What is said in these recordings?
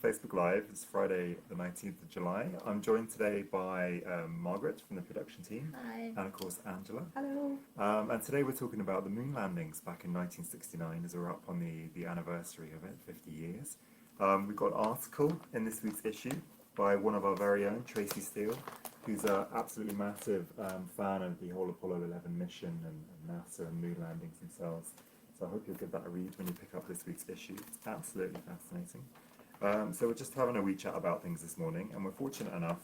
to Facebook Live. It's Friday, the 19th of July. I'm joined today by Margaret from the production team. Hi. And of course, Angela. Hello. And today we're talking about the moon landings back in 1969 as we're up on the anniversary of it, 50 years. We've got an article in this week's issue by one of our very own, Tracy Steele, who's an absolutely massive fan of the whole Apollo 11 mission and NASA and moon landings themselves. So I hope you'll give that a read when you pick up this week's issue. It's absolutely fascinating. So we're just having a wee chat about things this morning, and we're fortunate enough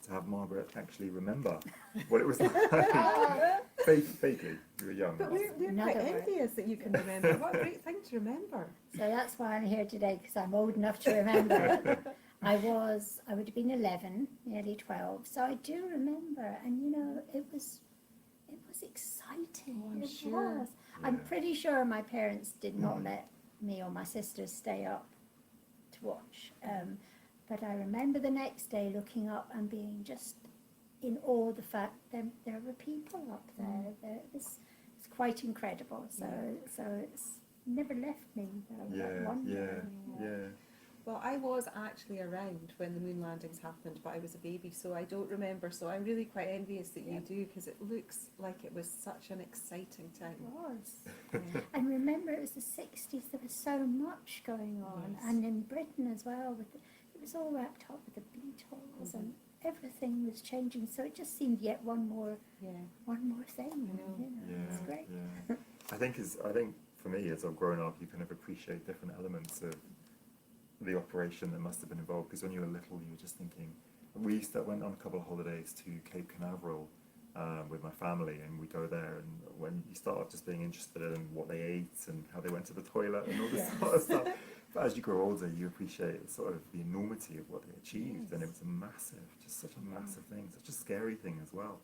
to have Margaret actually remember what it was like. Vaguely, you were young. But we're quite envious that you can remember. What a great thing to remember. So that's why I'm here today, because I'm old enough to remember. I would have been 11, nearly 12, so I do remember, and you know, it was exciting. Oh, I'm it sure. was. Yeah. I'm pretty sure my parents did not let me or my sisters stay up to watch. But I remember the next day looking up and being just in awe of the fact that there were people up there. It's quite incredible. So it's never left me. That wonder. Yeah. Well, I was actually around when the moon landings happened, but I was a baby, so I don't remember. So I'm really quite envious that you do, because it looks like it was such an exciting time. It was. And remember, it was the 60s. There was so much going on, Yes. and in Britain as well. It was all wrapped up with the Beatles, and everything was changing. So it just seemed yet one more thing. I know. You know, Yeah, it's great. yeah. I think for me, as I've grown up, you kind of appreciate different elements of the operation that must have been involved. Because when you were little, you were just thinking. Went on a couple of holidays to Cape Canaveral with my family, and we go there, and when you start off just being interested in what they ate and how they went to the toilet and all this sort of stuff. But as you grow older, you appreciate sort of the enormity of what they achieved, and it was such a massive thing, such a scary thing as well.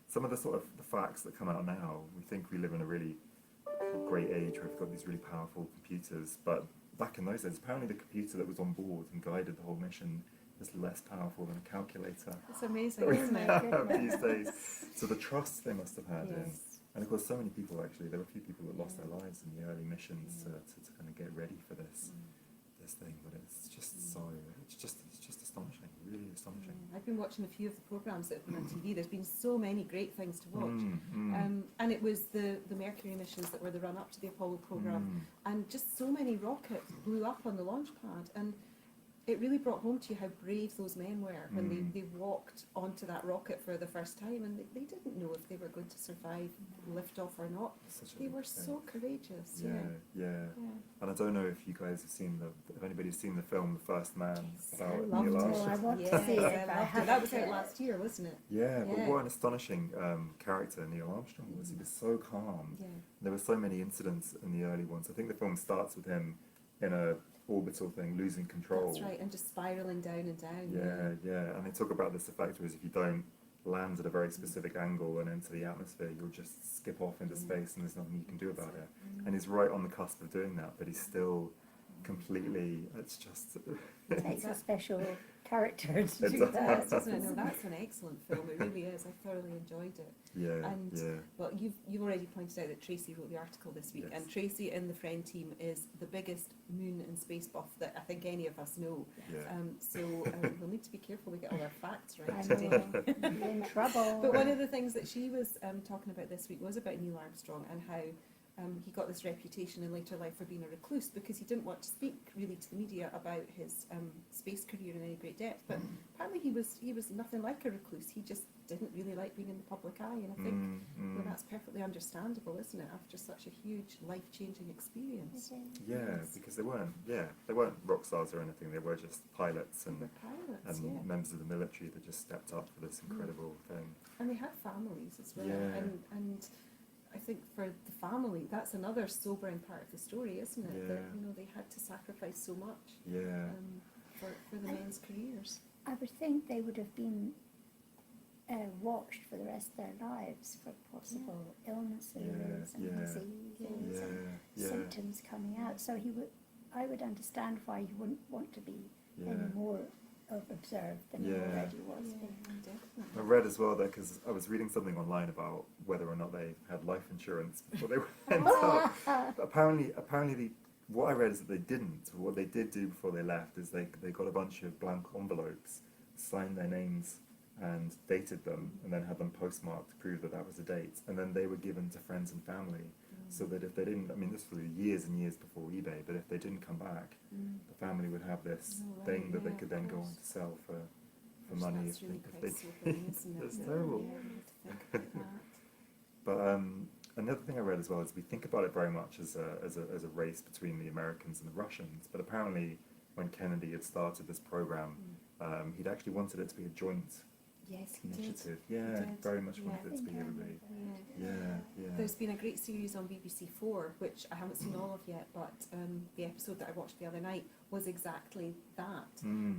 Some of the sort of the facts that come out now, we think we live in a really great age where we've got these really powerful computers, but back in those days, apparently the computer that was on board and guided the whole mission was less powerful than a calculator It's amazing, that we isn't it? have these days. So the trust they must have had in. Yes. And of course, so many people actually, there were a few people that lost their lives in the early missions to kind of get ready for this thing, but it's just astonishing, really astonishing. I've been watching a few of the programmes that have been on TV. There's been so many great things to watch. And it was the Mercury missions that were the run-up to the Apollo programme. And just so many rockets blew up on the launch pad. And it really brought home to you how brave those men were when they walked onto that rocket for the first time. And they didn't know if they were going to survive liftoff or not. They were so courageous. Yeah. And I don't know if you guys have seen if anybody's seen the film The First Man about I Neil loved it. Armstrong. I want Yes, to see it. I but I loved it. haven't That was out yet. last year, wasn't it? Yeah, but Yeah. what an astonishing character Neil Armstrong was. He was so calm. Yeah. There were so many incidents in the early ones. I think the film starts with him in a orbital thing, losing control. That's right, and just spiralling down and down. Yeah. And they talk about this effect whereas if you don't land at a very specific angle and into the atmosphere, you'll just skip off into space and there's nothing you can do about it. And he's right on the cusp of doing that, but he's still completely, it's just... It takes a special character to It do does. that. Doesn't it? No, that's an excellent film. It really is. I thoroughly enjoyed it. And well, you've already pointed out that Tracy wrote the article this week, Yes. and Tracy in the Friend team is the biggest moon and space buff that I think any of us know. So we'll need to be careful we get all our facts I right. know. I'm in trouble. But one of the things that she was talking about this week was about Neil Armstrong and how he got this reputation in later life for being a recluse because he didn't want to speak really to the media about his space career in any great depth. But apparently he was nothing like a recluse. He just didn't really like being in the public eye, and I think well, that's perfectly understandable, isn't it? After such a huge life-changing experience. Yeah, because they weren't rock stars or anything. They were just pilots and They were pilots, members of the military that just stepped up for this incredible thing. And they had families as well. Yeah. And I think for the family, that's another sobering part of the story, isn't it? Yeah. That they had to sacrifice so much Yeah. for the men's careers. I would think they would have been watched for the rest of their lives for possible illnesses and diseases and symptoms coming out. So I would understand why he wouldn't want to be any more observed than he already was. I read as well that because I was reading something online about whether or not they had life insurance before they went up. But apparently what I read is that they didn't. What they did do before they left is they got a bunch of blank envelopes, signed their names and dated them, and then had them postmarked to prove that that was the date. And then they were given to friends and family, so that if they didn't, I mean, this was years and years before eBay, but if they didn't come back, the family would have this Oh, right, thing that they yeah, could of then go on course. to sell for Gosh, money that's really if quite they sobering, isn't it? That's Yeah, terrible. yeah, we have to think about that. But another thing I read as well is we think about it very much as a race between the Americans and the Russians. But apparently, when Kennedy had started this program, he'd actually wanted it to be a joint Yes, he did. initiative. He Yeah, did. very much Yeah. wanted it to be everybody. Yeah. Yeah. There's been a great series on BBC Four, which I haven't seen all of yet, but the episode that I watched the other night was exactly that.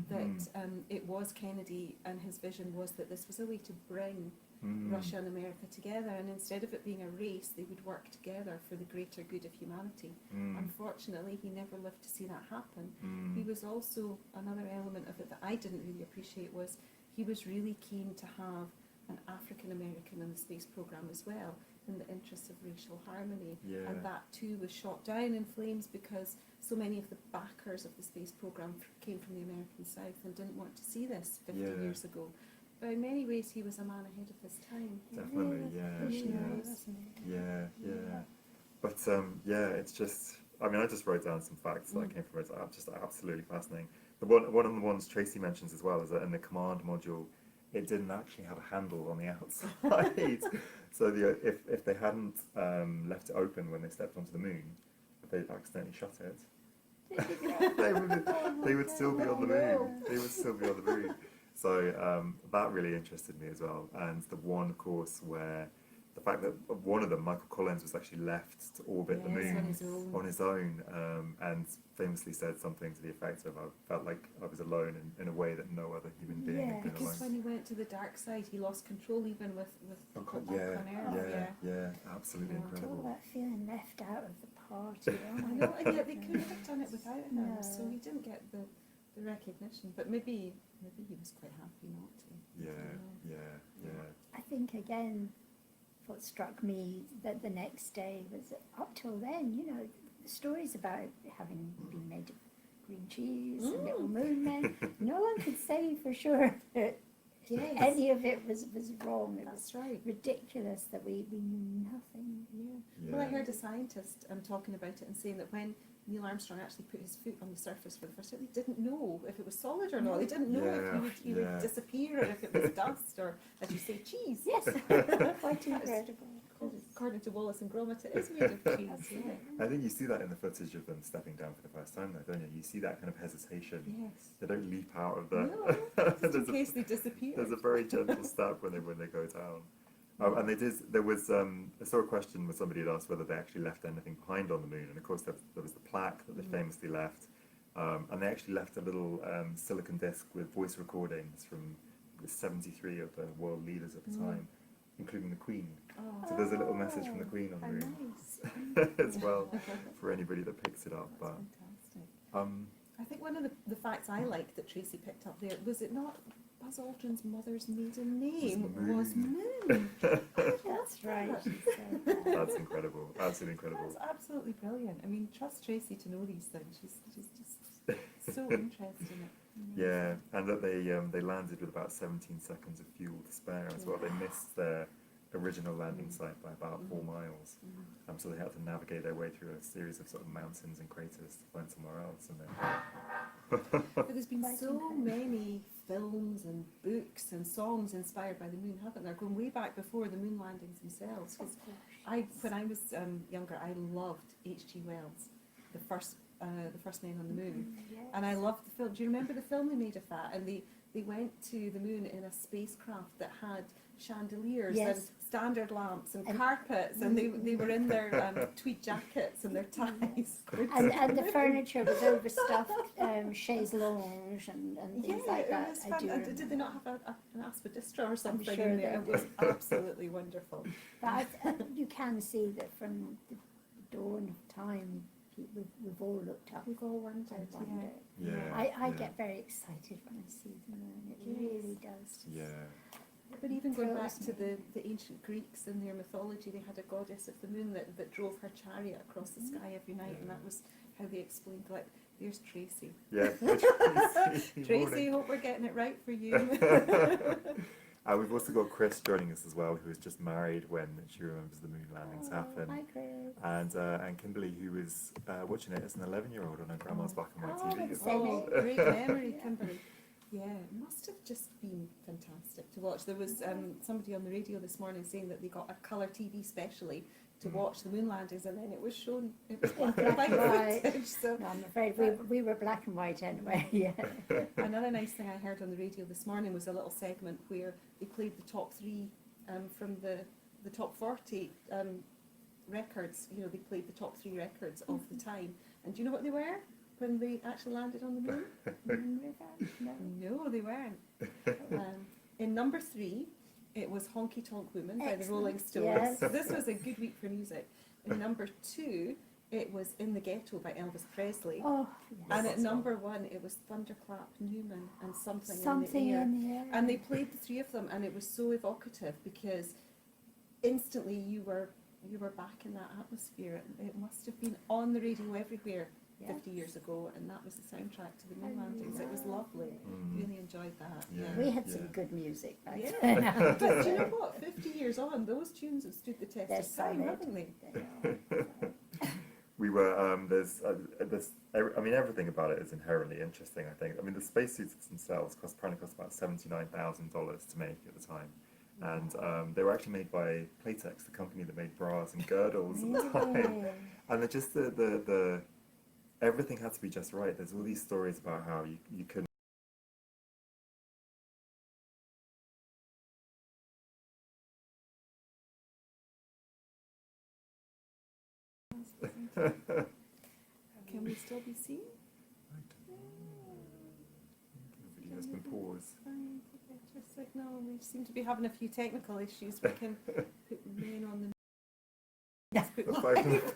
That it was Kennedy, and his vision was that this was a way to bring Russia and America together, and instead of it being a race, they would work together for the greater good of humanity. Unfortunately, he never lived to see that happen. He was also, another element of it that I didn't really appreciate was he was really keen to have an African American in the space program as well, in the interests of racial harmony. Yeah. And that too was shot down in flames because so many of the backers of the space program came from the American South and didn't want to see this 50 Yeah. years ago. But in many ways, he was a man ahead of his time. Definitely, yeah, Really yeah. was. Yeah. But yeah, it's just. I mean, I just wrote down some facts that came from it. Just absolutely fascinating. One of the ones Tracy mentions as well is that in the command module, it didn't actually have a handle on the outside. So if they hadn't left it open when they stepped onto the moon, if they accidentally shut it, they would still be on the moon. They would still be on the moon. So that really interested me as well. And the one, of course, where the fact that one of them, Michael Collins, was actually left to orbit the Yes, moon on his own. and famously said something to the effect of, "I felt like I was alone in a way that no other human being Yeah, had been Because alone." when he went to the dark side, he lost control even with Oh, people God, back yeah, on Earth. yeah, absolutely Yeah. Talk incredible. about feeling left out of the party. I know, and yet they couldn't have done it without him, No. so he didn't get the recognition. But maybe he was quite happy not to. Yeah. I think again, what struck me that the next day was that up till then, you know, the stories about having been made of green cheese and little moon men, no one could say for sure that any of it was wrong. It was That's right. ridiculous that we knew nothing. Yeah. Well, I heard a scientist talking about it and saying that when Neil Armstrong actually put his foot on the surface for the first time, they didn't know if it was solid or not. They didn't know if he would disappear or if it was dust or, as you say, cheese. Yes, quite incredible. According to Wallace and Gromit, it is made of cheese. Yeah. I think you see that in the footage of them stepping down for the first time, though, don't you? You see that kind of hesitation. Yes. They don't leap out of the. No, just in There's a- case they disappear. There's a very gentle step when they go down. And they did. There was. I saw a question where somebody had asked whether they actually left anything behind on the moon, and of course there was the plaque that they famously left, and they actually left a little silicon disc with voice recordings from 73 of the world leaders at the time, including the Queen. Oh. So there's a little message from the Queen on the How moon nice. as well for anybody that picks it up. That's But fantastic. I think one of the facts I liked that Tracy picked up there, was it not Buzz Aldrin's mother's maiden name was Moon? That's right. She said that. that's incredible. Absolutely incredible. That's absolutely brilliant. I mean, trust Tracy to know these things. She's just so interested in it. Yeah, and that they landed with about 17 seconds of fuel to spare as well. They missed their original landing site by about 4 miles, so they had to navigate their way through a series of sort of mountains and craters to find somewhere else. And then But there's been Quite so incredible. many films and books and songs inspired by the moon, haven't there? Going way back before the moon landings themselves. 'Cause when I was younger, I loved H.G. Wells, the first Man on the Moon, and I loved the film. Do you remember the film they made of that? And they went to the moon in a spacecraft that had chandeliers Yes. and standard lamps and carpets, and they were in their tweed jackets and their ties. And the furniture was overstuffed chaise lounge and things like it that. was I fun. do And did remember. they not have an aspidistra or something sure in there? they It was absolutely wonderful. But you can see that from the dawn of time, we've all looked up. We've all wondered. and wondered. Yeah. I yeah. get very excited when I see the moon. It Yes. really does. Yeah. But even going back Thrills to me. the ancient Greeks in their mythology, they had a goddess of the moon that drove her chariot across the sky every night, and that was how they explained, like, there's Tracy. Yeah. Tracy, Morning. hope we're getting it right for you. We've also got Chris joining us as well, who was just married when she remembers the moon landings happened. Hi, Chris. And Kimberly, who was watching it as an 11-year-old on her grandma's black and white Oh, TV. that's as well. so Great memory, Kimberly. Yeah, it must have just been fantastic to watch. There was somebody on the radio this morning saying that they got a colour TV specially to watch the moon landings, and then it was shown, it was black and black and white white. footage. So No, I'm afraid we were black and white anyway. Yeah. another nice thing I heard on the radio this morning was a little segment where they played the top three from the top 40 records. You know, they played the top 3 records of the time. And do you know what they were when they actually landed on the moon? Moon River? No. No, they weren't. In number 3, it was Honky Tonk Woman by the Excellent, Rolling Stones. yes. So this was a good week for music. In number 2, it was In the Ghetto by Elvis Presley. Oh, And yes. at number 1, it was Thunderclap Newman and Something, Something in the Air. in the air. And they played the 3 of them, and it was so evocative because instantly you were back in that atmosphere. It must have been on the radio everywhere 50 years ago, and that was the soundtrack to the moon landings. It was lovely. Really enjoyed that. Yeah. We had some good music back Yeah. then. But do you know what? 50 years on, those tunes have stood the test They're of time, solid. haven't they? We were I mean, everything about it is inherently interesting. I think. I mean, the spacesuits themselves probably cost about $79,000 to make at the time, and they were actually made by Playtex, the company that made bras and girdles at the time. Really? And they're just the everything had to be just right. There's all these stories about how you couldn't. Can we still be seen? The video has been paused. Fine, just signal. We seem to be having a few technical issues. We can put men on the Facebook That's Live. like-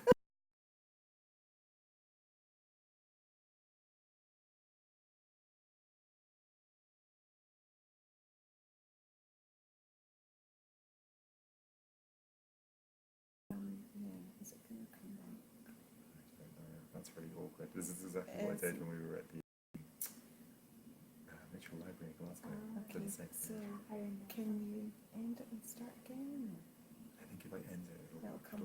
Yeah, is it going to come back? That's really awkward. This is exactly what I did when we were at the Mitchell Library in Glasgow. Did the same So thing. I remember. can you end it and start again? I think if I end it, It'll come